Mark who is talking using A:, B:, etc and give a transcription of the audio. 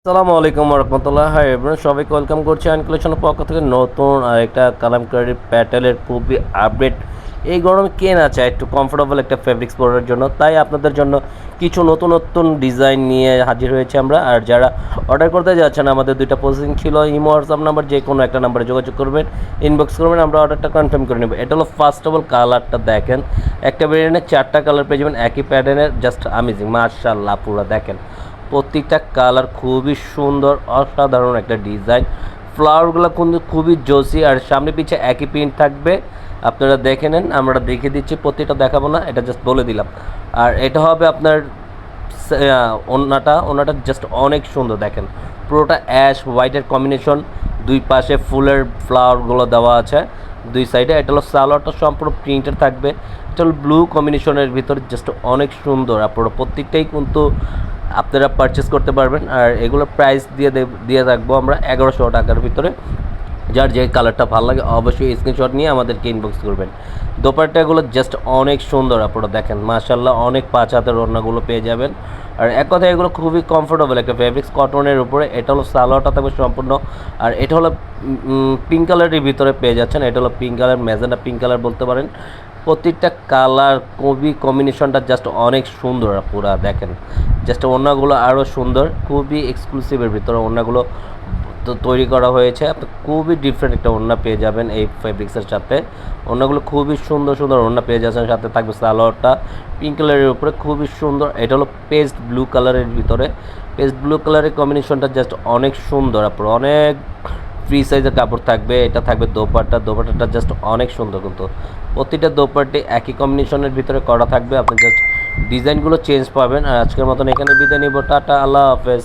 A: আসসালামু আলাইকুম রহমতুল্লাহ। Hi everyone, সবাইকে ওয়েলকাম করছি আইন কালেকশনের পক্ষ থেকে নতুন আরেকটা কালামকারী প্যাটেলের খুবই আপডেট। এই গরমে কে না চায় একটু কমফোর্টেবল একটা ফেব্রিক্স পরার জন্য, তাই আপনাদের জন্য কিছু নতুন নতুন ডিজাইন নিয়ে হাজির হয়েছে আমরা। আর যারা অর্ডার করতে যাচ্ছেন, আমাদের দুইটা প্রসেসিং ছিল, ইমো হোয়াটসঅ্যাপ নাম্বার, যে কোনো একটা নাম্বারে যোগাযোগ করবেন, ইনবক্স করবেন, আমরা অর্ডারটা কনফার্ম করে নেব। এটা হলো ফার্স্ট অফ অল কালারটা দেখেন, একটা ভেরিয়েন্টের 4টা কালার পেয়ে যাবেন একই প্যাটার্নের, জাস্ট আমেজিং মাশাআল্লাহ। পুরো দেখেন প্রত্যেকটা কালার খুবই সুন্দর, অসাধারণ একটা ডিজাইন। ফ্লাওয়ারগুলো কিন্তু খুবই জোসি, আর সামনে পিছে একই প্রিন্ট থাকবে। আপনারা দেখে নেন, আমরা দেখে দিচ্ছি, প্রত্যেকটা দেখাবো না, এটা জাস্ট বলে দিলাম। আর এটা হবে আপনার ওনাটা জাস্ট অনেক সুন্দর। দেখেন পুরোটা অ্যাশ হোয়াইটের কম্বিনেশন, দুই পাশে ফুলের ফ্লাওয়ারগুলো দেওয়া আছে দুই সাইডে। এটা হলো সালোয়ারটা সম্পূর্ণ প্রিন্টের থাকবে। এটা হলো ব্লু কম্বিনেশনের ভিতরে, জাস্ট অনেক সুন্দর। আপনারা প্রত্যেকটাই কিন্তু আপনারা পারচেস করতে পারবেন। আর এগুলোর প্রাইস দিয়ে রাখবো আমরা 1100 টাকার ভিতরে। যার যে কালারটা ভালো লাগে অবশ্যই স্ক্রিনশট নিয়ে আমাদেরকে ইনবক্স করবেন। দোপাট্টাগুলো জাস্ট অনেক সুন্দর, আপনারা দেখেন মাশাআল্লাহ, অনেক 5 হাতের ওড়নাগুলো পেয়ে যাবেন। আর এক কথায় এগুলো খুবই কমফোর্টেবল একটা ফেব্রিক্স কটনের উপরে। এটা হলো সালোয়ারটা থাকবে সম্পূর্ণ। আর এটা হলো পিঙ্ক কালারের ভিতরে পেয়ে যাচ্ছেন। এটা হলো pink colour, magenta pink colour বলতে পারেন। প্রত্যেকটা কালার খুবই কম্বিনেশনটা জাস্ট অনেক সুন্দর। পুরা দেখেন জাস্ট ওড়নাগুলো আরও সুন্দর, খুবই এক্সক্লুসিভের ভিতরে ওড়নাগুলো তো তৈরি করা হয়েছে। আপনি খুবই ডিফারেন্ট একটা ওড়না পেয়ে যাবেন এই ফেব্রিক্সের সাথে। ওড়নাগুলো খুবই সুন্দর সুন্দর ওড়না পেয়ে যাচ্ছেন। সাথে থাকবে সালোয়ারটা পিঙ্ক কালারের উপরে, খুবই সুন্দর। এটা হলো পেস্ট ব্লু কালারের ভিতরে। পেস্ট ব্লু কালারের কম্বিনেশনটা জাস্ট অনেক সুন্দর। আপনার অনেক ফ্রি সাইজের কাপড় থাকবে। এটা থাকবে দোপাট্টাটা জাস্ট অনেক সুন্দর। কিন্তু প্রতিটা দোপাট্টি একই কম্বিনেশনের ভিতরে করা থাকবে, আপনি জাস্ট ডিজাইনগুলো চেঞ্জ পাবেন। আর আজকের মতন এখানে বিদায় নিব, টাটা, আল্লাহ হাফেজ।